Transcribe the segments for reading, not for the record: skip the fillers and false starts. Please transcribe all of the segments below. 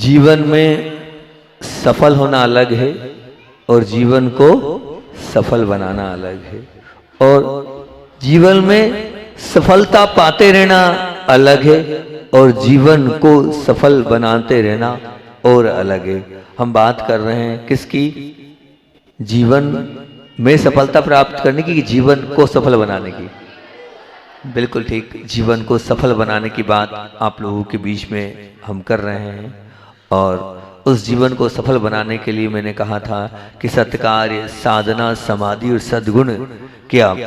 जीवन में सफल होना अलग है और जीवन को सफल बनाना अलग है, और जीवन में सफलता पाते रहना अलग है और जीवन को सफल बनाते रहना और अलग है। हम बात कर रहे हैं किसकी? जीवन में सफलता प्राप्त करने की, जीवन को सफल बनाने की। बिल्कुल ठीक, जीवन को सफल बनाने की बात आप लोगों के बीच में हम कर रहे हैं। और उस जीवन को सफल बनाने के लिए मैंने कहा था कि सत्कार्य, साधना, समाधि और सद्गुण के आप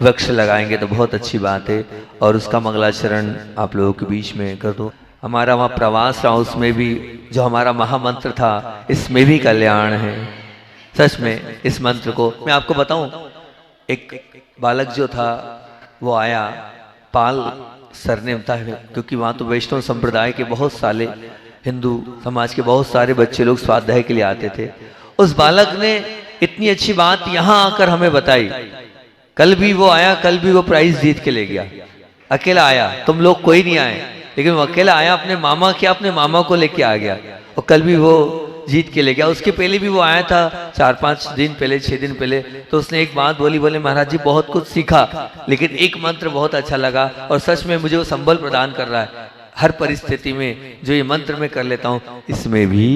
वृक्ष लगाएंगे तो बहुत अच्छी बात है, और उसका मंगलाचरण आप लोगों के बीच में कर दो। हमारा वहाँ प्रवास रहा, उसमें भी जो हमारा महामंत्र था, इसमें भी कल्याण है। सच में इस मंत्र को मैं आपको बताऊं, एक बालक जो था वो आया, पाल सरनेम था, क्योंकि वहाँ तो वैष्णव संप्रदाय के बहुत सारे, हिंदू समाज के बहुत सारे बच्चे लोग स्वाध्याय के लिए आते थे। उस बालक ने इतनी अच्छी बात यहाँ आकर हमें बताई। कल भी वो आया, कल भी वो प्राइज जीत के ले गया। अकेला आया, तुम लोग कोई नहीं आए, लेकिन वो अकेला आया, अपने मामा को लेके आ गया, और कल भी वो जीत के ले गया। उसके पहले भी वो आया था 4-5 दिन पहले, 6 दिन पहले, तो उसने एक बात बोली, बोले महाराज जी बहुत कुछ सीखा, लेकिन एक मंत्र बहुत अच्छा लगा और सच में मुझे वो संबल प्रदान कर रहा है। हर परिस्थिति में जो ये मंत्र मैं कर लेता हूँ, इसमें भी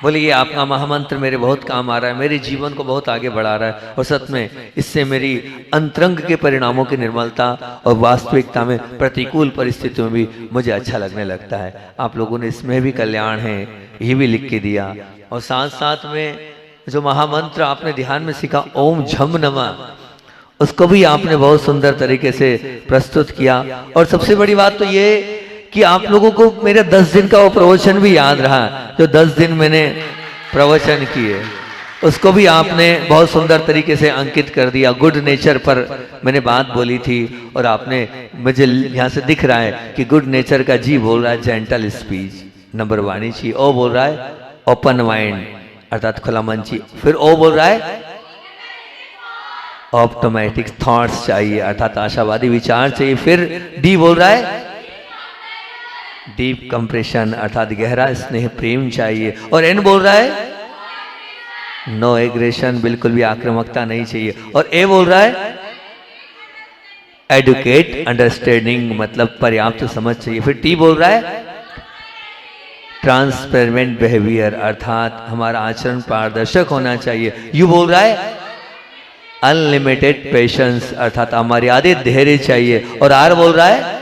बोले ये आपका महामंत्र मेरे बहुत काम आ रहा है, मेरे जीवन को बहुत आगे बढ़ा रहा है, और सच में इससे मेरी अंतरंग के परिणामों की निर्मलता और वास्तविकता में प्रतिकूल परिस्थितियों में भी मुझे अच्छा लगने लगता है। आप लोगों ने इसमें भी कल्याण है ये भी लिख के दिया, और साथ साथ में जो महामंत्र आपने ध्यान में सीखा, ओम झम नमः, उसको भी आपने बहुत सुंदर तरीके से प्रस्तुत किया। और सबसे बड़ी बात तो ये कि आप लोगों को मेरे 10 दिन का वो प्रवचन भी याद रहा, जो 10 दिन मैंने प्रवचन किए, उसको भी आपने बहुत सुंदर तरीके से अंकित कर दिया। गुड नेचर पर मैंने बात बोली थी, और आपने, मुझे यहाँ से दिख रहा है कि गुड नेचर का जी बोल रहा है जेंटल स्पीच, नंबर वाणी जी, ओ बोल रहा है ओपन माइंड अर्थात खुला मन जी, फिर ओ बोल रहा है ऑप्टोमेटिक थॉट्स चाहिए अर्थात आशावादी विचार चाहिए, फिर डी बोल रहा है डीप कंप्रेशन अर्थात गहरा स्नेह प्रेम चाहिए, और एन बोल रहा है नो एग्रेशन, बिल्कुल भी आक्रामकता नहीं चाहिए, और ए बोल रहा है एडुकेट अंडरस्टैंडिंग मतलब पर्याप्त समझ चाहिए, फिर टी बोल रहा है ट्रांसपेरेंट बिहेवियर अर्थात हमारा आचरण पारदर्शक होना चाहिए, यू बोल रहा है अनलिमिटेड पेशेंस अर्थात अमर्यादित धैर्य चाहिए, और आर बोल रहा है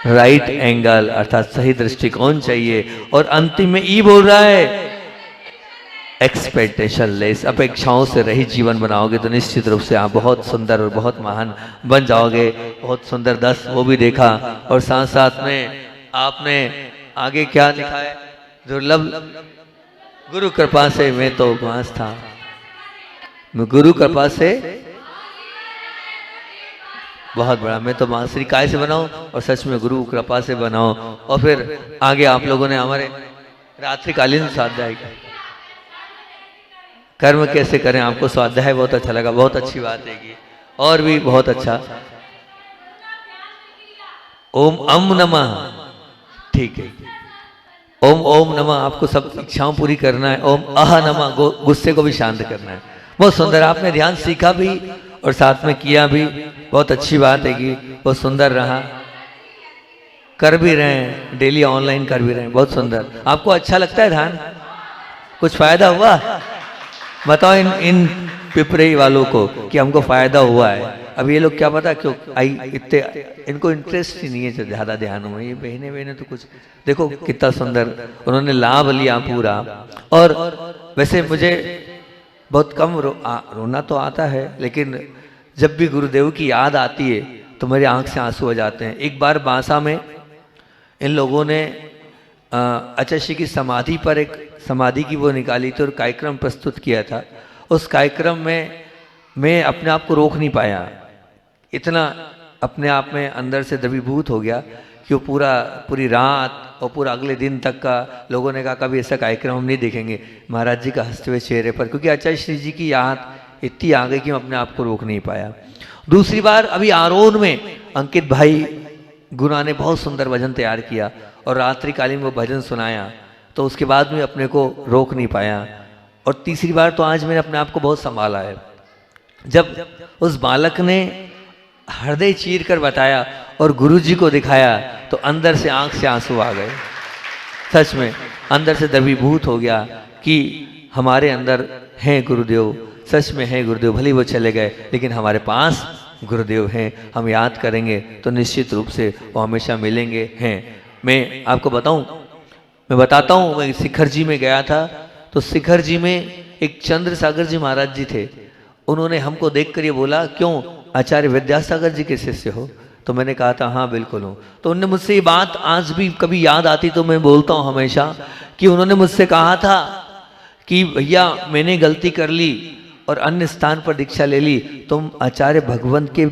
राइट एंगल अर्थात सही दृष्टिकोण चाहिए, और अंतिम में ई बोल रहा है एक्सपेक्टेशन लेस, अपेक्षाओं से रहित जीवन बनाओगे तो निश्चित रूप से आप बहुत सुंदर और बहुत महान बन जाओगे। बहुत सुंदर 10 वो भी देखा, और साथ साथ में आपने आगे क्या लिखा है, दुर्लभ गुरु कृपा से मैं तो पास था, मैं गुरु कृपा से बहुत बड़ा, मैं तो मास्टरी काय से बनाऊं और सच में गुरु कृपा से बनाऊं। और फिर आगे आप लोगों ने हमारे रात्रिकालीन स्वाध्याय कर्म कैसे करें, आपको स्वाध्याय बहुत अच्छा लगा, बहुत अच्छी बात है कि, और भी बहुत अच्छा। ओम अम नमः, ठीक है, ओम ओम नमः, आपको सब इच्छाओं पूरी करना है। ओम अह नमः, गुस्से को भी शांत करना है। बहुत सुंदर, आपने ध्यान सीखा भी और साथ में किया भी, बहुत अच्छी बात है कि बहुत सुंदर रहा, कर भी रहे हैं, डेली ऑनलाइन कर भी रहे हैं, बहुत सुंदर। आपको अच्छा लगता है ध्यान, कुछ फायदा हुआ? बताओ इन पिपरे वालों को कि हमको फायदा हुआ है। अब ये लोग क्या पता क्यों इतने, इनको इंटरेस्ट ही नहीं है ज्यादा ध्यान में, ये बहने तो कुछ देखो कितना सुंदर उन्होंने लाभ लिया पूरा। और वैसे मुझे बहुत कम रोना तो आता है, लेकिन जब भी गुरुदेव की याद आती है तो मेरी आंख से आंसू हो जाते हैं। एक बार बांसा में इन लोगों ने अचश्य की समाधि पर एक समाधि की वो निकाली थी और कार्यक्रम प्रस्तुत किया था। उस कार्यक्रम में मैं अपने आप को रोक नहीं पाया, इतना अपने आप में अंदर से द्रवीभूत हो गया कि वो पूरी रात और पूरा अगले दिन तक का लोगों ने कहा कभी ऐसा कार्यक्रम हम नहीं देखेंगे महाराज जी का हंसते हुए चेहरे पर, क्योंकि आचार्य श्री जी की याद इतनी आ गई कि मैं अपने आप को रोक नहीं पाया। दूसरी बार अभी आरोन में अंकित भाई गुना ने बहुत सुंदर भजन तैयार किया और रात्रिकालीन वो भजन सुनाया, तो उसके बाद में अपने को रोक नहीं पाया। और तीसरी बार तो आज मैंने अपने आप को बहुत संभाला है। जब उस बालक ने हृदय चीर कर बताया और गुरुजी को दिखाया, तो अंदर से आंख से आंसू आ गए। सच में अंदर से द्रवीभूत हो गया कि हमारे अंदर हैं गुरुदेव, सच में हैं गुरुदेव। भले वो चले गए, लेकिन हमारे पास गुरुदेव हैं। हम याद करेंगे तो निश्चित रूप से वो हमेशा मिलेंगे हैं। मैं आपको मैं बताता हूँ, मैं शिखर जी में गया था, तो शिखर जी में एक चंद्र सागर जी महाराज जी थे। उन्होंने हमको देखकर ये बोला, क्यों आचार्य विद्यासागर जी के शिष्य हो? तो मैंने कहा था हाँ बिल्कुल हूँ। तो उन्होंने मुझसे ये बात आज भी कभी याद आती तो मैं बोलता हूँ हमेशा, कि उन्होंने मुझसे कहा था कि भैया मैंने गलती कर ली और अन्य स्थान पर दीक्षा ले ली, तुम आचार्य भगवंत के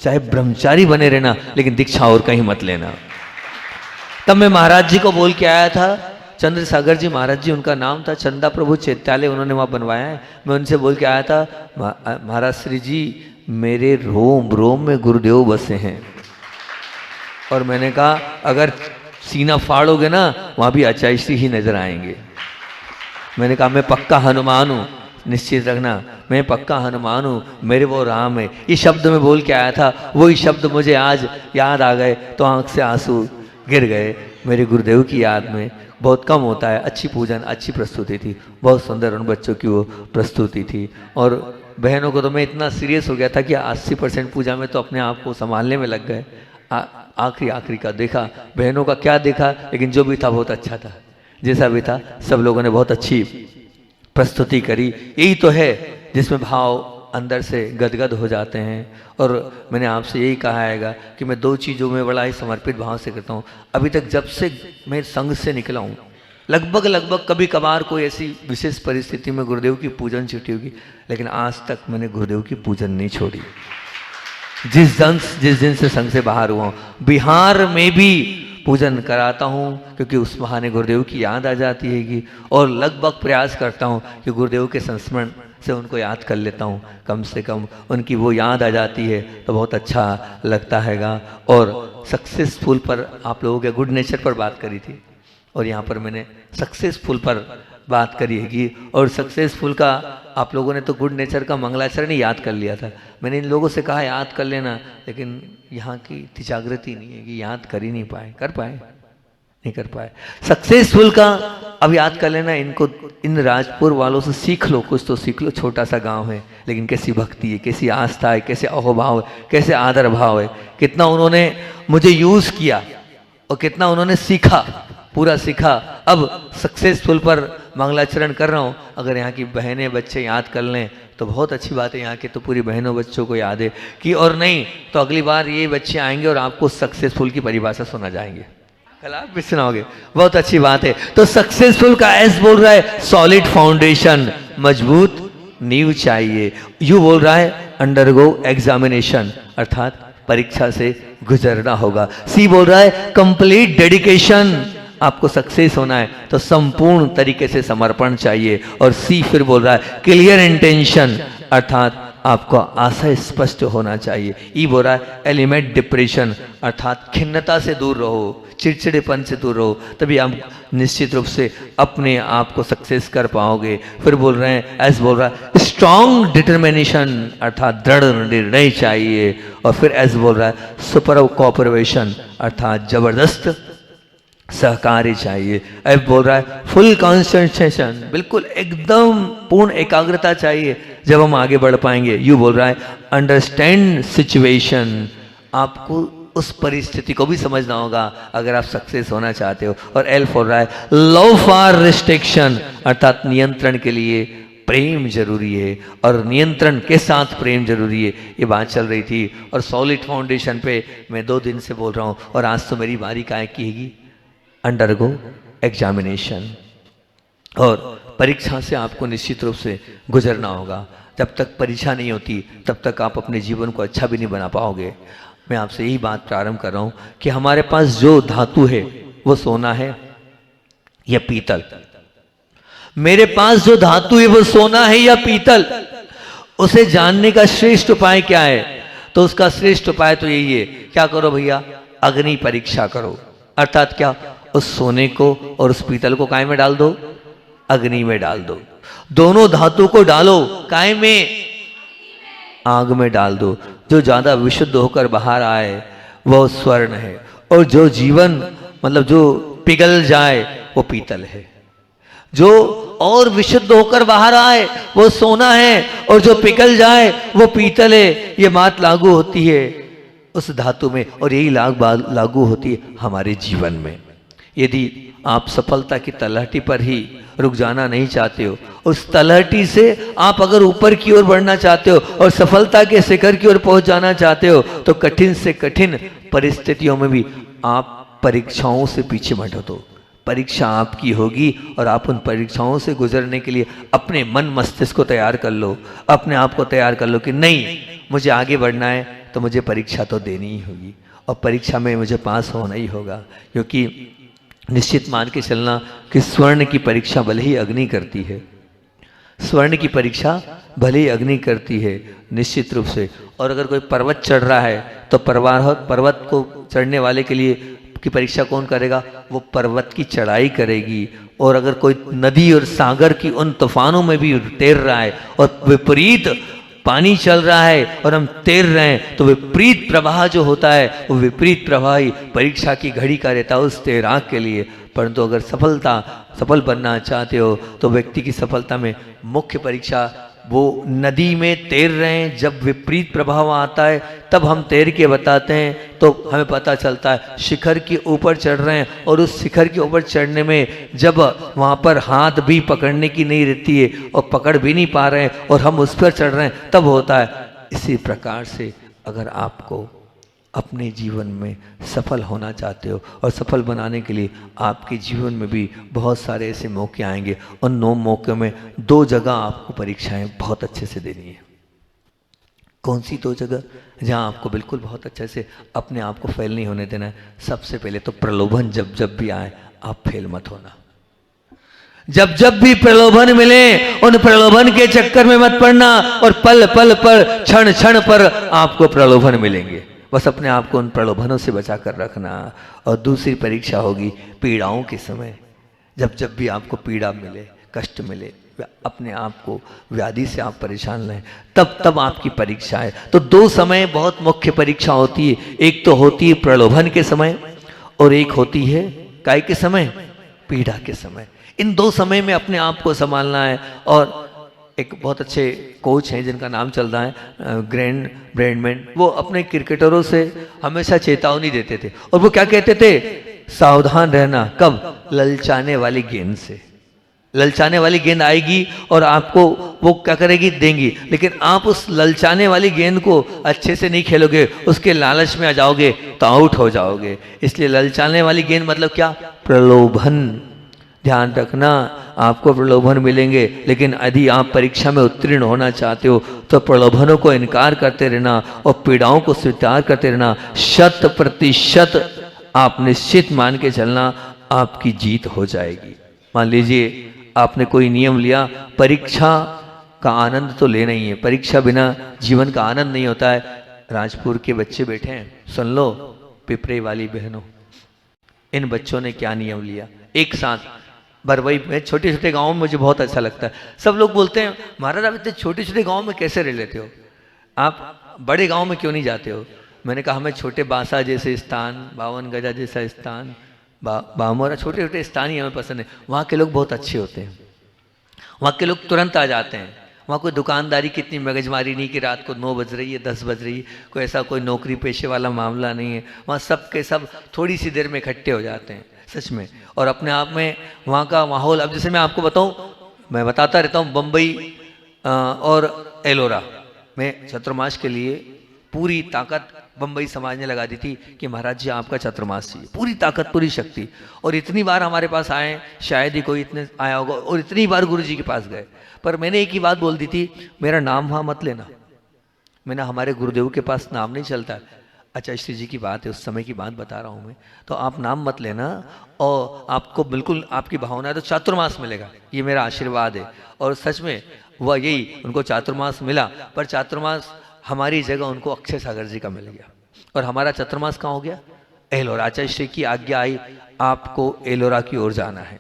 चाहे ब्रह्मचारी बने रहना, लेकिन दीक्षा और कहीं मत लेना। तब मैं महाराज जी को बोल के आया था, चंद्र सागर जी महाराज जी उनका नाम था, चंदा प्रभु चैत्यालय उन्होंने वहाँ बनवाया है। मैं उनसे बोल के आया था, महाराज श्री जी मेरे रोम रोम में गुरुदेव बसे हैं। और मैंने कहा अगर सीना फाड़ोगे ना, वहाँ भी आचार्य श्री ही नजर आएंगे। मैंने कहा मैं पक्का हनुमान हूँ, निश्चित रखना मैं पक्का हनुमान हूँ, मेरे वो राम है। ये शब्द मैं बोल के आया था, वही शब्द मुझे आज याद आ गए तो आंख से आंसू गिर गए मेरे गुरुदेव की याद में। बहुत कम होता है, अच्छी पूजन अच्छी प्रस्तुति थी, बहुत सुंदर उन बच्चों की वो प्रस्तुति थी। और बहनों को तो मैं इतना सीरियस हो गया था कि 80% पूजा में तो अपने आप को संभालने में लग गए। आखिरी का देखा, बहनों का क्या देखा, लेकिन जो भी था बहुत अच्छा था। जैसा भी था सब लोगों ने बहुत अच्छी प्रस्तुति करी। यही तो है जिसमें भाव अंदर से गदगद हो जाते हैं। और मैंने आपसे यही कहा है कि मैं 2 चीज़ों में बड़ा ही समर्पित भाव से करता हूँ। अभी तक जब से मैं संघ से निकला हूँ, लगभग कभी कभार कोई ऐसी विशेष परिस्थिति में गुरुदेव की पूजन छूटी होगी, लेकिन आज तक मैंने गुरुदेव की पूजन नहीं छोड़ी। जिस दिन से संघ से बाहर हुआ हूँ, बिहार में भी पूजन कराता हूँ, क्योंकि उस बहाने गुरुदेव की याद आ जाती है। और लगभग प्रयास करता हूँ कि गुरुदेव के संस्मरण से उनको याद कर लेता हूँ, कम से कम उनकी वो याद आ जाती है तो बहुत अच्छा लगता हैगा। और सक्सेसफुल पर आप लोगों के गुड नेचर पर बात करी थी, और यहाँ पर मैंने सक्सेसफुल पर बात करी है। और सक्सेसफुल का आप लोगों ने तो गुड नेचर का मंगलाचरण ही याद कर लिया था। मैंने इन लोगों से कहा याद कर लेना, लेकिन यहाँ की जागृति नहीं है कि याद कर ही नहीं पाए, नहीं कर पाए। सक्सेसफुल का अब याद कर लेना। इनको इन राजपुर वालों से सीख लो, कुछ तो सीख लो। छोटा सा गांव है, लेकिन कैसी भक्ति है, कैसी आस्था है, कैसे अहोभाव है, कैसे आदर भाव है। कितना उन्होंने मुझे यूज किया और कितना उन्होंने सीखा, पूरा सीखा। अब सक्सेसफुल पर मंगलाचरण कर रहा हूँ। अगर यहाँ की बहनें बच्चे याद कर लें तो बहुत अच्छी बात है। यहाँ के तो पूरी बहनों बच्चों को याद है कि, और नहीं तो अगली बार ये बच्चे आएंगे और आपको सक्सेसफुल की परिभाषा सुना जाएंगे, कल आप भी सुनाओगे। बहुत अच्छी बात है। तो सक्सेसफुल का एस बोल रहा है सॉलिड फाउंडेशन, मजबूत नींव चाहिए। यू बोल रहा है अंडरगो एग्जामिनेशन, अर्थात परीक्षा से गुजरना होगा। सी बोल रहा है कंप्लीट डेडिकेशन, आपको सक्सेस होना है तो संपूर्ण तरीके से समर्पण चाहिए। और सी फिर बोल रहा है क्लियर इंटेंशन, अर्थात आपको आशा स्पष्ट होना चाहिए। ई बोल रहा है एलिमेंट डिप्रेशन, अर्थात खिन्नता से दूर रहो, चिड़चिड़ेपन से दूर रहो, तभी आप निश्चित रूप से अपने आप को सक्सेस कर पाओगे। फिर बोल रहे हैं एस बोल रहा है स्ट्रॉन्ग डिटर्मिनेशन, अर्थात दृढ़ निर्णय चाहिए। और फिर एस बोल रहा है सुपर कोऑपरेशन, अर्थात जबरदस्त सहकार्य चाहिए। एफ बोल रहा है फुल कॉन्सेंट्रेशन, बिल्कुल एकदम पूर्ण एकाग्रता चाहिए जब हम आगे बढ़ पाएंगे। यू बोल रहा है अंडरस्टैंड सिचुएशन, आपको उस परिस्थिति को भी समझना होगा अगर आप सक्सेस होना चाहते हो। और एल बोल रहा है लव फॉर रिस्ट्रिक्शन, अर्थात नियंत्रण के लिए प्रेम जरूरी है, और नियंत्रण के साथ प्रेम जरूरी है। ये बात चल रही थी। और सॉलिड फाउंडेशन पे मैं 2 दिन से बोल रहा हूँ, और आज तो मेरी बारी काय की है अंडरगो एग्जामिनेशन। और परीक्षा से आपको निश्चित रूप से गुजरना होगा। जब तक परीक्षा नहीं होती तब तक आप अपने जीवन को अच्छा भी नहीं बना पाओगे। मैं आपसे यही बात प्रारंभ कर रहा हूं कि हमारे पास जो धातु है वो सोना है या पीतल। मेरे पास जो धातु है वो सोना है या पीतल, उसे जानने का श्रेष्ठ उपाय क्या है? तो उसका श्रेष्ठ उपाय तो यही है, क्या करो भैया, अग्नि परीक्षा करो। अर्थात क्या, उस सोने को और उस पीतल को काय में डाल दो, अग्नि में डाल दो। दोनों धातु को डालो, काय में, आग में डाल दो। जो ज्यादा विशुद्ध होकर बाहर आए वो स्वर्ण है, और जो जीवन मतलब जो पिघल जाए वो पीतल है। जो और विशुद्ध होकर बाहर आए वो सोना है, और जो पिघल जाए वो पीतल है। ये बात लागू होती है उस धातु में, और यही लागू होती है हमारे जीवन में। यदि आप सफलता की तलहटी पर ही रुक जाना नहीं चाहते हो, उस तलहटी से आप अगर ऊपर की ओर बढ़ना चाहते हो और सफलता के शिखर की ओर पहुंच जाना चाहते हो, तो कठिन से कठिन परिस्थितियों में भी आप परीक्षाओं से पीछे मत हटो। परीक्षा आपकी होगी, और आप उन परीक्षाओं से गुजरने के लिए अपने मन मस्तिष्क को तैयार कर लो, अपने आप को तैयार कर लो कि नहीं, मुझे आगे बढ़ना है तो मुझे परीक्षा तो देनी ही होगी, और परीक्षा में मुझे पास होना ही होगा। क्योंकि निश्चित मान के चलना कि स्वर्ण की परीक्षा भले ही अग्नि करती है, स्वर्ण की परीक्षा भले ही अग्नि करती है निश्चित रूप से। और अगर कोई पर्वत चढ़ रहा है तो पर्वत को चढ़ने वाले के लिए की परीक्षा कौन करेगा? वो पर्वत की चढ़ाई करेगी। और अगर कोई नदी और सागर की उन तूफानों में भी तैर रहा है और विपरीत पानी चल रहा है और हम तैर रहे हैं, तो विपरीत प्रवाह जो होता है वो विपरीत प्रवाह ही परीक्षा की घड़ी का रहता है उस तैराक के लिए। परंतु अगर सफल बनना चाहते हो तो व्यक्ति की सफलता में मुख्य परीक्षा, वो नदी में तैर रहे हैं, जब विपरीत प्रभाव आता है तब हम तैर के बताते हैं, तो हमें पता चलता है शिखर के ऊपर चढ़ रहे हैं। और उस शिखर के ऊपर चढ़ने में जब वहाँ पर हाथ भी पकड़ने की नहीं रहती है और पकड़ भी नहीं पा रहे हैं और हम उस पर चढ़ रहे हैं, तब होता है। इसी प्रकार से अगर आपको अपने जीवन में सफल होना चाहते हो और सफल बनाने के लिए आपके जीवन में भी बहुत सारे ऐसे मौके आएंगे, उन 9 मौक़ों में 2 जगह आपको परीक्षाएं बहुत अच्छे से देनी है। कौन सी 2 जगह जहां आपको बिल्कुल बहुत अच्छे से अपने आप को फेल नहीं होने देना है? सबसे पहले तो प्रलोभन जब भी आए आप फेल मत होना। जब भी प्रलोभन मिले उन प्रलोभन के चक्कर में मत पड़ना, और पल पल पर क्षण क्षण पर आपको प्रलोभन मिलेंगे। बस अपने आप को उन प्रलोभनों से बचा कर रखना। और दूसरी परीक्षा होगी पीड़ाओं के समय। जब भी आपको पीड़ा मिले, कष्ट मिले, अपने आप को व्याधि से आप परेशान रहें, तब आपकी परीक्षा है। तो 2 समय बहुत मुख्य परीक्षा होती है। एक तो होती है प्रलोभन के समय, और एक होती है काय के समय? पीड़ा के समय। इन 2 समय में अपने आप को संभालना है। और एक बहुत अच्छे कोच हैं जिनका नाम चल रहा है ग्रैंड ब्रैडमैन, वो अपने क्रिकेटरों से हमेशा चेतावनी देते थे। और वो क्या कहते थे? सावधान रहना। कब? ललचाने वाली गेंद से। ललचाने वाली गेंद आएगी और आपको वो क्या करेगी? देंगी। लेकिन आप उस ललचाने वाली गेंद को अच्छे से नहीं खेलोगे, उसके लालच में आ जाओगे तो आउट हो जाओगे। इसलिए ललचाने वाली गेंद मतलब क्या? प्रलोभन। ध्यान रखना, आपको प्रलोभन मिलेंगे, लेकिन यदि आप परीक्षा में उत्तीर्ण होना चाहते हो तो प्रलोभनों को इनकार करते रहना और पीड़ाओं को स्वीकार करते रहना। 100% आप निश्चित मान के चलना आपकी जीत हो जाएगी। मान लीजिए आपने कोई नियम लिया, परीक्षा का आनंद तो लेना ही है, परीक्षा बिना जीवन का आनंद नहीं होता है। राजपुर के बच्चे बैठे हैं, सुन लो पिपरे वाली बहनों, इन बच्चों ने क्या नियम लिया। एक साथ बरवई में छोटे छोटे गाँव में मुझे बहुत अच्छा लगता है। सब लोग बोलते हैं महाराज आप इतने छोटे छोटे गाँव में कैसे रह लेते हो, आप बड़े गाँव में क्यों नहीं जाते हो। मैंने कहा हमें छोटे बांसा जैसे स्थान, 52 गजा जैसा स्थान, बामोरा, छोटे छोटे स्थान ही हमें पसंद है। वहाँ के लोग बहुत अच्छे होते हैं, वहाँ के लोग तुरंत आ जाते हैं। वहाँ कोई दुकानदारी की इतनी मगजमारी नहीं कि रात को 9 बज रही है 10 बज रही है, कोई ऐसा कोई नौकरी पेशे वाला मामला नहीं है। वहाँ सब के सब थोड़ी सी देर में इकट्ठे हो जाते हैं सच में। और अपने आप में वहाँ का माहौल, अब जैसे मैं आपको बताऊँ, मैं बताता रहता हूँ बम्बई और एलोरा में चतुर्मास के लिए पूरी ताकत बम्बई समाज ने लगा दी थी कि महाराज जी आपका चतुर्मास चाहिए, पूरी ताकत पूरी शक्ति। और इतनी बार हमारे पास आए, शायद ही कोई इतने आया होगा, और इतनी बार गुरु जी के पास गए। पर मैंने एक ही बात बोल दी थी, मेरा नाम वहाँ मत लेना। मैंने हमारे गुरुदेव के पास नाम नहीं चलता है। अच्छा श्री जी की बात है, उस समय की बात बता रहा हूँ मैं, तो आप नाम मत लेना और आपको बिल्कुल आपकी भावना है तो चातुर्मास मिलेगा, ये मेरा आशीर्वाद है। और सच में वह यही उनको चातुर्मास मिला, पर चातुर्मास हमारी जगह उनको अक्षय सागर जी का मिल गया। और हमारा चतुर्मास कहाँ हो गया? एलोरा। आचार्य श्री की आज्ञा आई, आपको एलोरा की ओर जाना है।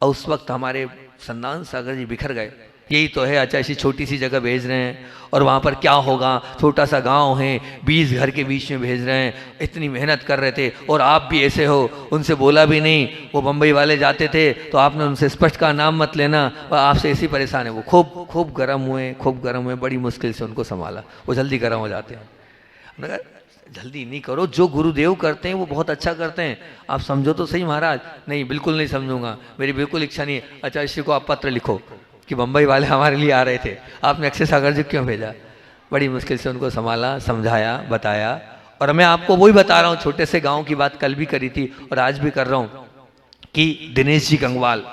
और उस वक्त हमारे संदान सागर जी बिखर गए। यही तो है, आचार्य श्री छोटी सी जगह भेज रहे हैं और वहाँ पर क्या होगा, छोटा सा गांव है, 20 घर के बीच में भेज रहे हैं, इतनी मेहनत कर रहे थे और आप भी ऐसे हो। उनसे बोला भी नहीं, वो बम्बई वाले जाते थे तो आपने उनसे स्पष्ट कहा नाम मत लेना, और आपसे ऐसी परेशान है। वो खूब गर्म हुए, बड़ी मुश्किल से उनको संभाला। वो जल्दी गर्म हो जाते हैं। मगर जल्दी नहीं करो, जो गुरुदेव करते हैं वो बहुत अच्छा करते हैं, आप समझो तो सही महाराज। नहीं, बिल्कुल नहीं समझूंगा, मेरी बिल्कुल इच्छा नहीं है। आचार्य श्री को आप पत्र लिखो कि बम्बई वाले हमारे लिए आ रहे थे, आपने अक्षय सागर जी क्यों भेजा। बड़ी मुश्किल से उनको संभाला, समझाया, बताया। और मैं आपको वही बता रहा हूँ, छोटे से गांव की बात कल भी करी थी और आज भी कर रहा हूँ कि दिनेश जी गंगवाल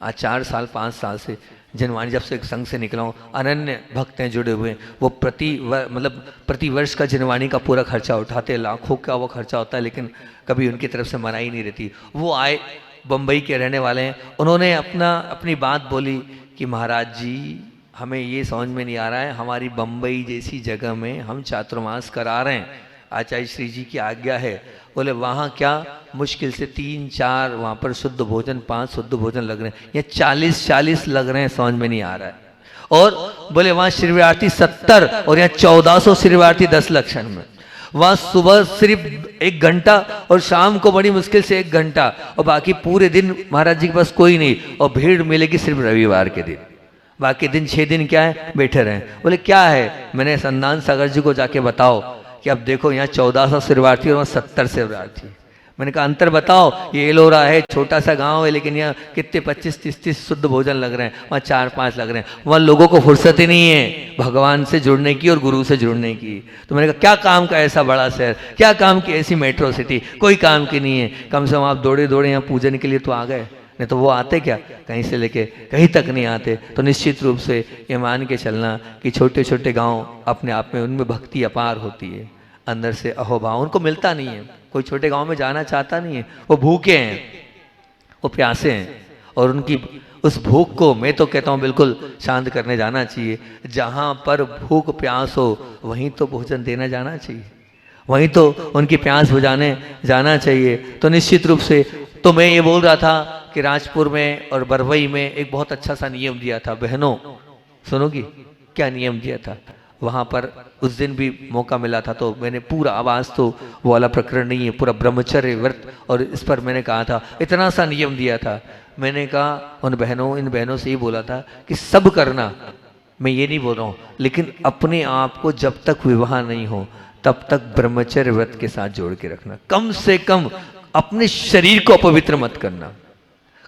आज 4 साल 5 साल से जिनवाणी जब से संघ से निकला हूँ, अनन्य भक्त हैं जुड़े हुए। वो प्रति वर्ष का जिनवाणी का पूरा खर्चा उठाते, लाखों का वो खर्चा होता है, लेकिन कभी उनकी तरफ से मनाही नहीं रहती। वो आए, बम्बई के रहने वाले हैं, उन्होंने अपनी बात बोली कि महाराज जी हमें ये समझ में नहीं आ रहा है, हमारी बम्बई जैसी जगह में हम चातुर्मास करा रहे हैं, आचार्य श्री जी की आज्ञा है। बोले वहाँ क्या मुश्किल से 3-4 वहाँ पर शुद्ध भोजन, 5 शुद्ध भोजन लग रहे हैं, या 40-40 लग रहे हैं, समझ में नहीं आ रहा है। और बोले वहाँ शिविरार्थी 70 और यहाँ 1400 शिविरार्थी 10 लक्षण में। वहाँ सुबह सिर्फ 1 घंटा और शाम को बड़ी मुश्किल से 1 घंटा, और बाकी पूरे दिन महाराज जी के पास कोई नहीं, और भीड़ मिलेगी सिर्फ रविवार के दिन। बाकी दिन 6 दिन क्या है, बैठे रहे। बोले क्या है, मैंने संदान सागर जी को जाके बताओ कि अब देखो यहाँ 1400 शिविरार्थी और वहाँ 70 शिविरार्थी। मैंने कहा अंतर बताओ, ये एलोरा है, छोटा सा गांव है, लेकिन यहाँ कितने 25-30 शुद्ध भोजन लग रहे हैं, वहाँ 4-5 लग रहे हैं। वहाँ लोगों को फुर्सत ही नहीं है भगवान से जुड़ने की और गुरु से जुड़ने की। तो मैंने कहा क्या काम का ऐसा बड़ा शहर, क्या काम की ऐसी मेट्रो सिटी, कोई काम की नहीं है। कम से कम आप दौड़े यहाँ पूजन के लिए तो आ गए, नहीं तो वो आते क्या, कहीं से लेके कहीं तक नहीं आते। तो निश्चित रूप से ये मान के चलना कि छोटे छोटे गांव अपने आप में उनमें भक्ति अपार होती है, अंदर से अहोभाव उनको मिलता नहीं है। कोई छोटे गांव में जाना चाहता नहीं है, वो भूखे हैं, वो प्यासे हैं, और उनकी उस भूख को मैं तो कहता हूँ बिल्कुल शांत करने जाना चाहिए। जहाँ पर भूख प्यास हो वहीं तो भोजन देना जाना चाहिए, वहीं तो उनकी प्यास बुझाने जाना चाहिए। तो निश्चित रूप से तो मैं ये बोल रहा था कि राजपुर में और बरवई में एक बहुत अच्छा सा नियम दिया था। बहनों सुनोगी क्या नियम दिया था वहाँ पर? उस दिन भी मौका मिला था तो मैंने पूरा, आवाज़ तो वो वाला प्रकरण नहीं है, पूरा ब्रह्मचर्य व्रत, और इस पर मैंने कहा था, इतना सा नियम दिया था। मैंने कहा इन बहनों से ही बोला था कि सब करना, मैं ये नहीं बोल रहा हूँ, लेकिन अपने आप को जब तक विवाह नहीं हो तब तक ब्रह्मचर्य व्रत के साथ जोड़ के रखना। कम से कम अपने शरीर को अपवित्र मत करना,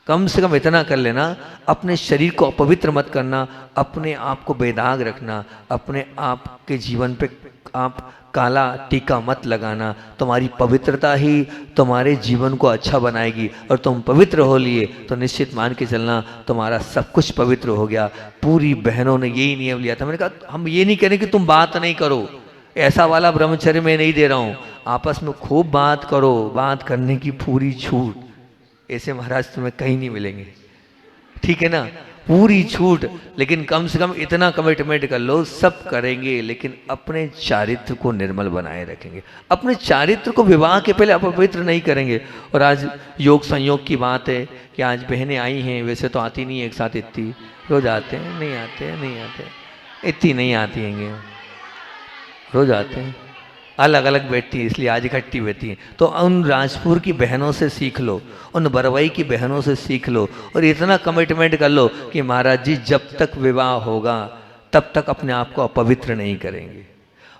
कम से कम इतना कर लेना, अपने शरीर को अपवित्र मत करना, अपने आप को बेदाग रखना, अपने आप के जीवन पे आप काला टीका मत लगाना। तुम्हारी पवित्रता ही तुम्हारे जीवन को अच्छा बनाएगी, और तुम पवित्र हो लिए तो निश्चित मान के चलना तुम्हारा सब कुछ पवित्र हो गया। पूरी बहनों ने यही नियम लिया था। मैंने कहा हम ये नहीं कह रहे कि तुम बात नहीं करो, ऐसा वाला ब्रह्मचर्य मैं नहीं दे रहा हूँ, आपस में खूब बात करो, बात करने की पूरी छूट। ऐसे महाराज तुम्हें कहीं नहीं मिलेंगे, ठीक है ना, पूरी छूट। लेकिन कम से कम इतना कमिटमेंट कर लो, सब करेंगे लेकिन अपने चारित्र को निर्मल बनाए रखेंगे, अपने चारित्र को विवाह के पहले अपवित्र नहीं करेंगे। और आज योग संयोग की बात है कि आज बहनें आई हैं, वैसे तो आती नहीं एक साथ इतनी, रोज आते हैं, नहीं आते, इतनी नहीं आती हैं, रोज आते हैं, अलग अलग बैठती है, इसलिए आज इकट्ठी बैठती हैं। तो उन राजपुर की बहनों से सीख लो, उन बरवई की बहनों से सीख लो, और इतना कमिटमेंट कर लो कि महाराज जी जब तक विवाह होगा तब तक अपने आप को अपवित्र नहीं करेंगे,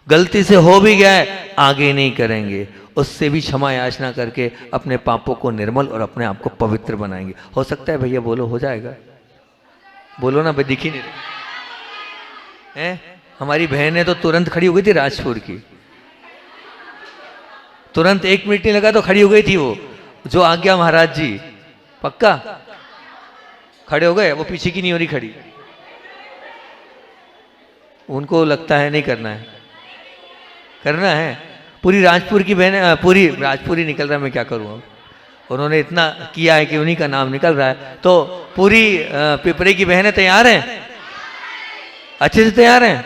गलती से हो भी गए आगे नहीं करेंगे, उससे भी क्षमा याचना करके अपने पापों को निर्मल और अपने आप को पवित्र बनाएंगे। हो सकता है भैया, बोलो हो जाएगा, बोलो ना भाई, दिखी नहीं है। हमारी बहन है तो तुरंत खड़ी हो गई थी राजपुर की, तुरंत 1 मिनट नहीं लगा तो खड़ी हो गई थी। वो जो आ गया महाराज जी, पक्का खड़े हो गए, वो पीछे की नहीं हो रही खड़ी, उनको लगता है नहीं करना है, करना है। पूरी राजपुर की बहन, पूरी राजपुरी निकल रहा है, मैं क्या करूँ, उन्होंने इतना किया है कि उन्हीं का नाम निकल रहा है। तो पूरी पिपरे की बहनें तैयार हैं, अच्छे से तैयार हैं,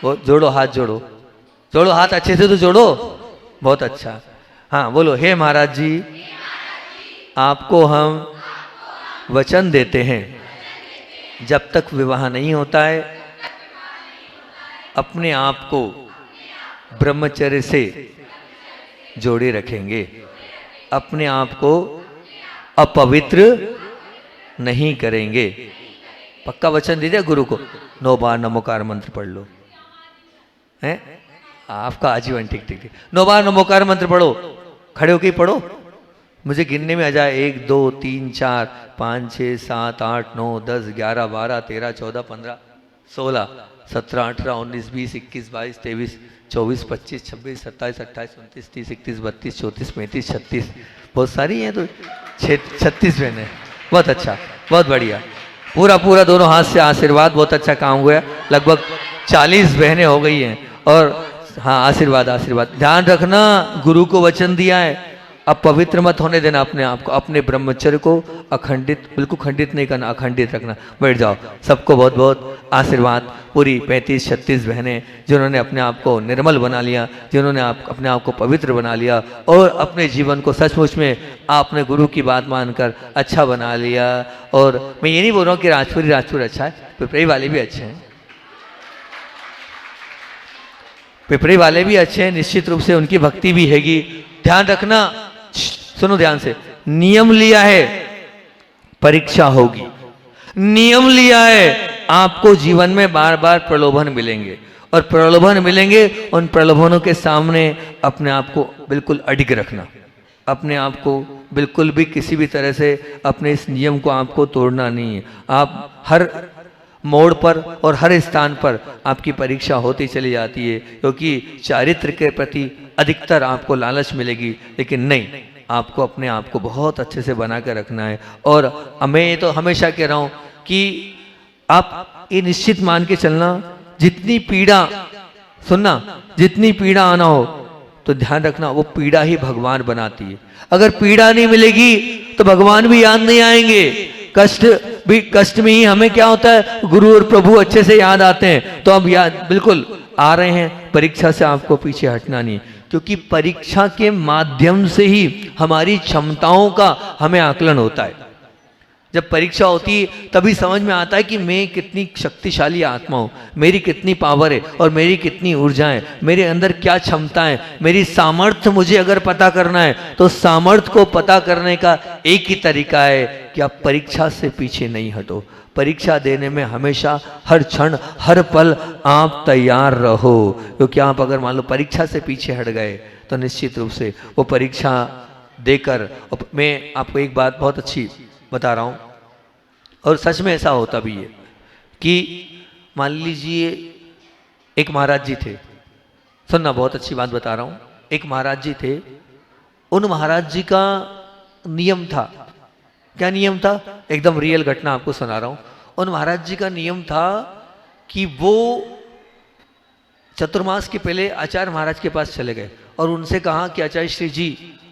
वो जोड़ो हाथ, जोड़ो हाथ अच्छे से तो जोड़ो, बहुत अच्छा। हाँ बोलो, हे महाराज जी, आपको हम वचन देते हैं, जब तक विवाह नहीं होता है अपने आप को ब्रह्मचर्य से जोड़े रखेंगे, अपने आप को अपवित्र नहीं करेंगे। पक्का वचन दे दिया गुरु को। 9 बार नमोकार मंत्र पढ़ लो, हैं आपका आजीवन। ठीक ठीक ठीक, 9 बार नमोकार मंत्र पढ़ो, खड़े होके पढ़ो, मुझे गिनने में आ जाए। 1 2 3 4 5 6 7 8 9 10 11 12 13 14 15 16 17 18 19 20 21 22 23 24 25 26 27 28 29 30 31 32 34 35 36, बहुत सारी हैं तो 36 बहनें। बहुत अच्छा, बहुत बढ़िया, पूरा पूरा दोनों हाथ से आशीर्वाद। बहुत अच्छा काम हुआ, लगभग 40 बहनें हो गई हैं। और हाँ, आशीर्वाद आशीर्वाद। ध्यान रखना, गुरु को वचन दिया है, अब पवित्र मत होने देना अपने आप को, अपने ब्रह्मचर्य को अखंडित, बिल्कुल खंडित नहीं करना, अखंडित रखना। बैठ जाओ, सबको बहुत बहुत आशीर्वाद। पूरी 35-36 बहनें जिन्होंने अपने आप को निर्मल बना लिया, जिन्होंने अपने आप को पवित्र बना लिया और अपने जीवन को सचमुच में आपने गुरु की बात मानकर अच्छा बना लिया। और मैं ये नहीं बोल रहा हूँ कि राजपुर अच्छा है, पिपरी वाले भी अच्छे हैं, पिपरी वाले भी अच्छे हैं, निश्चित रूप से उनकी भक्ति भी हैगी। ध्यान रखना, सुनो ध्यान से, नियम लिया है परीक्षा होगी, नियम लिया है आपको जीवन में बार बार प्रलोभन मिलेंगे, और प्रलोभन मिलेंगे, उन प्रलोभनों के सामने अपने आप को बिल्कुल अडिग रखना, अपने आप को बिल्कुल भी किसी भी तरह से अपने इस नियम को आपको तोड़ना नहीं है। आप हर मोड़ पर और हर स्थान पर आपकी परीक्षा होती चली जाती है, क्योंकि चारित्र के प्रति अधिकतर आपको लालच मिलेगी, लेकिन नहीं, आपको अपने आप को बहुत अच्छे से बना कर रखना है। और मैं ये तो हमेशा कह रहा हूँ कि आप ये निश्चित मान के चलना, जितनी पीड़ा, सुनना, जितनी पीड़ा आना हो तो ध्यान रखना, वो पीड़ा ही भगवान बनाती है। अगर पीड़ा नहीं मिलेगी तो भगवान भी याद नहीं आएंगे। कष्ट में ही हमें क्या होता है, गुरु और प्रभु अच्छे से याद आते हैं। तो अब याद बिल्कुल आ रहे हैं, परीक्षा से आपको पीछे हटना नहीं, क्योंकि परीक्षा के माध्यम से ही हमारी क्षमताओं का हमें आकलन होता है। जब परीक्षा होती है तभी समझ में आता है कि मैं कितनी शक्तिशाली आत्मा हूँ, मेरी कितनी पावर है और मेरी कितनी ऊर्जा है, मेरे अंदर क्या क्षमता है, मेरी सामर्थ्य मुझे अगर पता करना है तो सामर्थ्य को पता करने का एक ही तरीका है कि आप परीक्षा से पीछे नहीं हटो। परीक्षा देने में हमेशा हर क्षण हर पल आप तैयार रहो, क्योंकि आप अगर मान लो परीक्षा से पीछे हट गए तो निश्चित रूप से वो परीक्षा देकर, मैं आपको एक बात बहुत अच्छी बता रहा हूँ और सच में ऐसा होता भी है कि मान लीजिए एक महाराज जी थे, सुनना बहुत अच्छी बात बता रहा हूँ। एक महाराज जी थे, उन महाराज जी का नियम था, क्या नियम था, एकदम रियल घटना आपको सुना रहा हूँ। उन महाराज जी का नियम था कि वो चतुर्मास के पहले आचार्य महाराज के पास चले गए और उनसे कहा कि आचार्य श्री जी,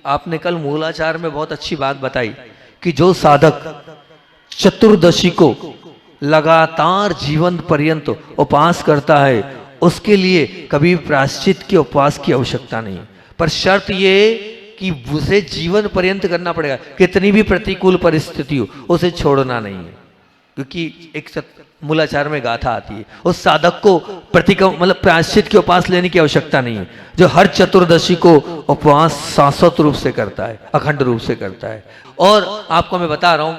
आपने कल मूलाचार में बहुत अच्छी बात बताई कि जो साधक चतुर्दशी को लगातार जीवन पर्यंत उपवास करता है उसके लिए कभी प्रायश्चित के उपवास की आवश्यकता नहीं, पर शर्त ये कि उसे जीवन पर्यंत करना पड़ेगा, कितनी भी प्रतिकूल परिस्थिति हो उसे छोड़ना नहीं है। क्योंकि एक मूलाचार में गाथा आती है, उस साधक को मतलब प्रायश्चित के उपवास लेने की आवश्यकता नहीं है, जो हर चतुर्दशी को उपवास शाश्वत रूप से करता है, अखंड रूप से करता है। और आपको मैं बता रहा हूं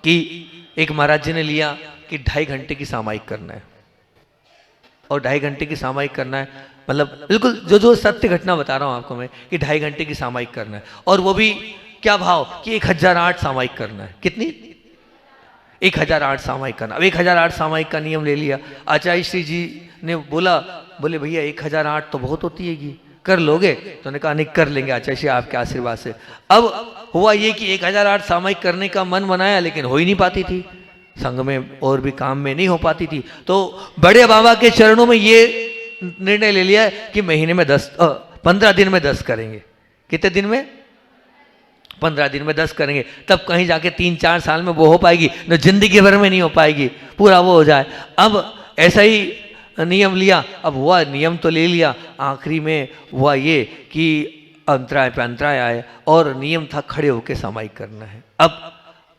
कि एक महाराज जी ने लिया कि 2.5 घंटे की सामायिक करना है, और 2.5 घंटे की सामायिक करना है, मतलब बिल्कुल जो सत्य घटना बता रहा हूं आपको मैं कि 2.5 घंटे की सामायिक करना है, और वो भी क्या भाव कि 1008 सामायिक करना है। कितनी? 1008 सामायिक करना। अब 1008 सामायिक का नियम ले लिया। आचार्य श्री जी ने बोले भैया 1008 तो बहुत होती है, कर लोगे? तो उन्होंने कहा नहीं, कर लेंगे आचार्य श्री आपके आशीर्वाद से। अब हुआ ये कि 1008 सामायिक करने का मन बनाया, लेकिन हो ही नहीं पाती थी, संघ में और भी काम में नहीं हो पाती थी। तो बड़े बाबा के चरणों में ये निर्णय ले लिया कि महीने में 15 दिन में 10 करेंगे। कितने दिन में? 15 दिन में 10 करेंगे, तब कहीं जाके 3-4 साल में वो हो पाएगी, न जिंदगी भर में नहीं हो पाएगी, पूरा वो हो जाए। अब ऐसा ही नियम लिया। अब हुआ, नियम तो ले लिया, आखिरी में हुआ ये कि अंतराय पे अंतराय आए और नियम था खड़े होकर सामायिक करना है। अब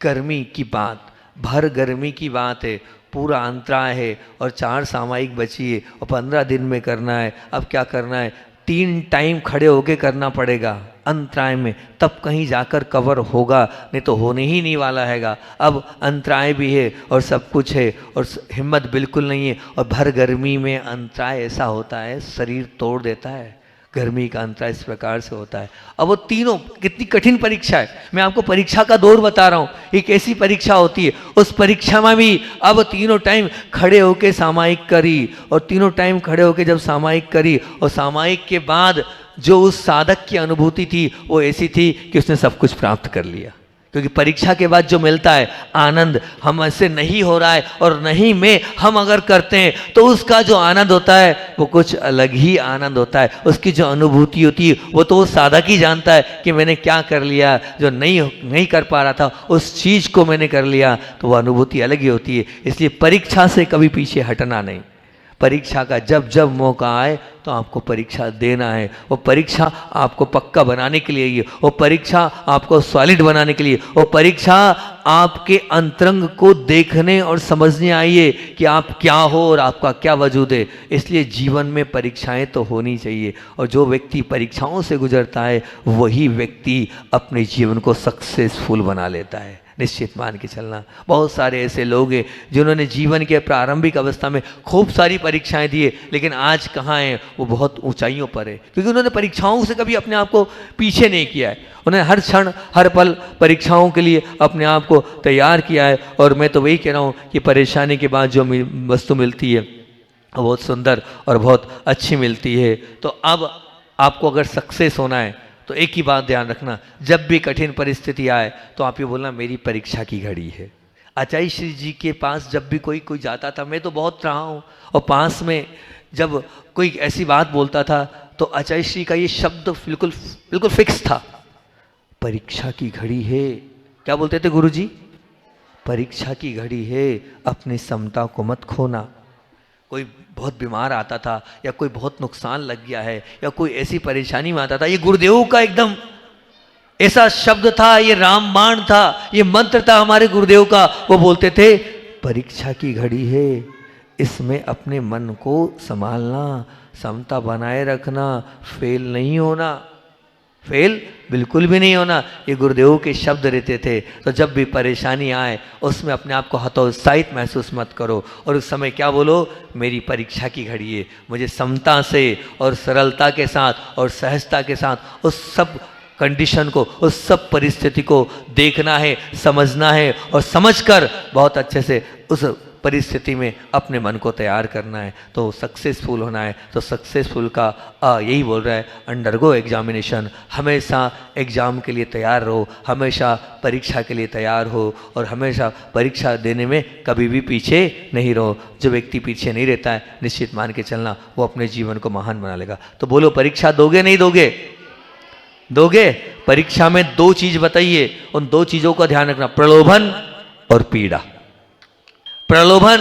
गर्मी की बात, भर गर्मी की बात है, पूरा अंतराय है और 4 सामायिक बची है और 15 दिन में करना है। अब क्या करना है, 3 टाइम खड़े होके करना पड़ेगा अंतराय में, तब कहीं जाकर कवर होगा, नहीं तो होने ही नहीं वाला हैगा। अब अंतराय भी है और सब कुछ है और हिम्मत बिल्कुल नहीं है, और भर गर्मी में अंतराय ऐसा होता है शरीर तोड़ देता है। गर्मी का अंतराय इस प्रकार से होता है। अब वो तीनों कितनी कठिन परीक्षा है, मैं आपको परीक्षा का दौर बता रहा हूँ, एक ऐसी परीक्षा होती है। उस परीक्षा में भी अब तीनों टाइम खड़े होके सामायिक करी, और तीनों टाइम खड़े होके जब सामायिक करी और सामायिक के बाद जो उस साधक की अनुभूति थी वो ऐसी थी कि उसने सब कुछ प्राप्त कर लिया। क्योंकि परीक्षा के बाद जो मिलता है आनंद, हम ऐसे नहीं हो रहा है और नहीं में हम अगर करते हैं तो उसका जो आनंद होता है वो कुछ अलग ही आनंद होता है। उसकी जो अनुभूति होती है वो तो वो साधक ही जानता है कि मैंने क्या कर लिया, जो नहीं कर पा रहा था उस चीज़ को मैंने कर लिया, तो वो अनुभूति अलग ही होती है। इसलिए परीक्षा से कभी पीछे हटना नहीं। परीक्षा का जब जब मौका आए तो आपको परीक्षा देना है। वो परीक्षा आपको पक्का बनाने के लिए, वो परीक्षा आपको सॉलिड बनाने के लिए, वो परीक्षा आपके अंतरंग को देखने और समझने आई है कि आप क्या हो और आपका क्या वजूद है। इसलिए जीवन में परीक्षाएं तो होनी चाहिए, और जो व्यक्ति परीक्षाओं से गुजरता है वही व्यक्ति अपने जीवन को सक्सेसफुल बना लेता है। निश्चित मान के चलना, बहुत सारे ऐसे लोग हैं जिन्होंने जीवन के प्रारंभिक अवस्था में खूब सारी परीक्षाएं दी, लेकिन आज कहाँ हैं, वो बहुत ऊंचाइयों पर है, क्योंकि उन्होंने परीक्षाओं से कभी अपने आप को पीछे नहीं किया है। उन्होंने हर क्षण हर पल परीक्षाओं के लिए अपने आप को तैयार किया है। और मैं तो वही कह रहा हूँ कि परेशानी के बाद जो वस्तु मिलती है वो बहुत सुंदर और बहुत अच्छी मिलती है। तो अब आपको अगर सक्सेस होना है तो एक ही बात ध्यान रखना, जब भी कठिन परिस्थिति आए तो आप ये बोलना मेरी परीक्षा की घड़ी है। आचार्य श्री जी के पास जब भी कोई जाता था, मैं तो बहुत रहा हूँ, और पास में जब कोई ऐसी बात बोलता था तो आचार्य श्री का ये शब्द बिल्कुल बिल्कुल फिक्स था, परीक्षा की घड़ी है। क्या बोलते थे गुरु जी? परीक्षा की घड़ी है, अपनी समता को मत खोना। कोई बहुत बीमार आता था या कोई बहुत नुकसान लग गया है या कोई ऐसी परेशानी में आता था, ये गुरुदेव का एकदम ऐसा शब्द था, ये रामबाण था, ये मंत्र था हमारे गुरुदेव का। वो बोलते थे परीक्षा की घड़ी है, इसमें अपने मन को संभालना, समता बनाए रखना, फेल नहीं होना, फेल बिल्कुल भी नहीं होना। ये गुरुदेव के शब्द रहते थे। तो जब भी परेशानी आए उसमें अपने आप को हतोत्साहित महसूस मत करो, और उस समय क्या बोलो, मेरी परीक्षा की घड़ी है, मुझे समता से और सरलता के साथ और सहजता के साथ उस सब कंडीशन को, उस सब परिस्थिति को देखना है, समझना है, और समझकर बहुत अच्छे से उस परिस्थिति में अपने मन को तैयार करना है। तो सक्सेसफुल होना है, तो सक्सेसफुल का यही बोल रहा है, अंडरगो एग्जामिनेशन। हमेशा एग्ज़ाम के लिए तैयार रहो, हमेशा परीक्षा के लिए तैयार हो, और हमेशा परीक्षा देने में कभी भी पीछे नहीं रहो। जो व्यक्ति पीछे नहीं रहता है, निश्चित मान के चलना वो अपने जीवन को महान बना लेगा। तो बोलो, परीक्षा दोगे नहीं दोगे? दोगे। परीक्षा में 2 चीज़ बताइए, उन 2 चीज़ों का ध्यान रखना, प्रलोभन और पीड़ा। प्रलोभन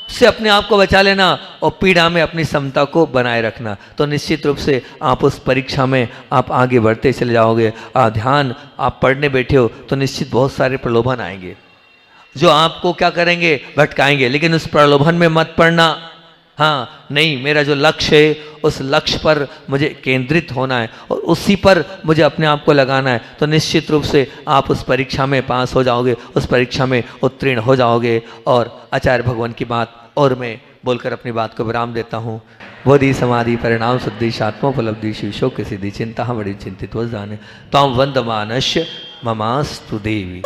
से अपने आप को बचा लेना और पीड़ा में अपनी समता को बनाए रखना। तो निश्चित रूप से आप उस परीक्षा में आप आगे बढ़ते चले जाओगे। ध्यान आप पढ़ने बैठे हो तो निश्चित बहुत सारे प्रलोभन आएंगे जो आपको क्या करेंगे, भटकाएंगे, लेकिन उस प्रलोभन में मत पड़ना। हाँ, नहीं, मेरा जो लक्ष्य है उस लक्ष्य पर मुझे केंद्रित होना है और उसी पर मुझे अपने आप को लगाना है। तो निश्चित रूप से आप उस परीक्षा में पास हो जाओगे, उस परीक्षा में उत्तीर्ण हो जाओगे। और आचार्य भगवान की बात और मैं बोलकर अपनी बात को विराम देता हूँ। बोधि समाधि परिणाम शुद्धि आत्मोपलब्धि शिशो की सिद्धि चिंता बड़ी चिंतित हो जाने ताम वंदमानस्य ममास्तु देवी।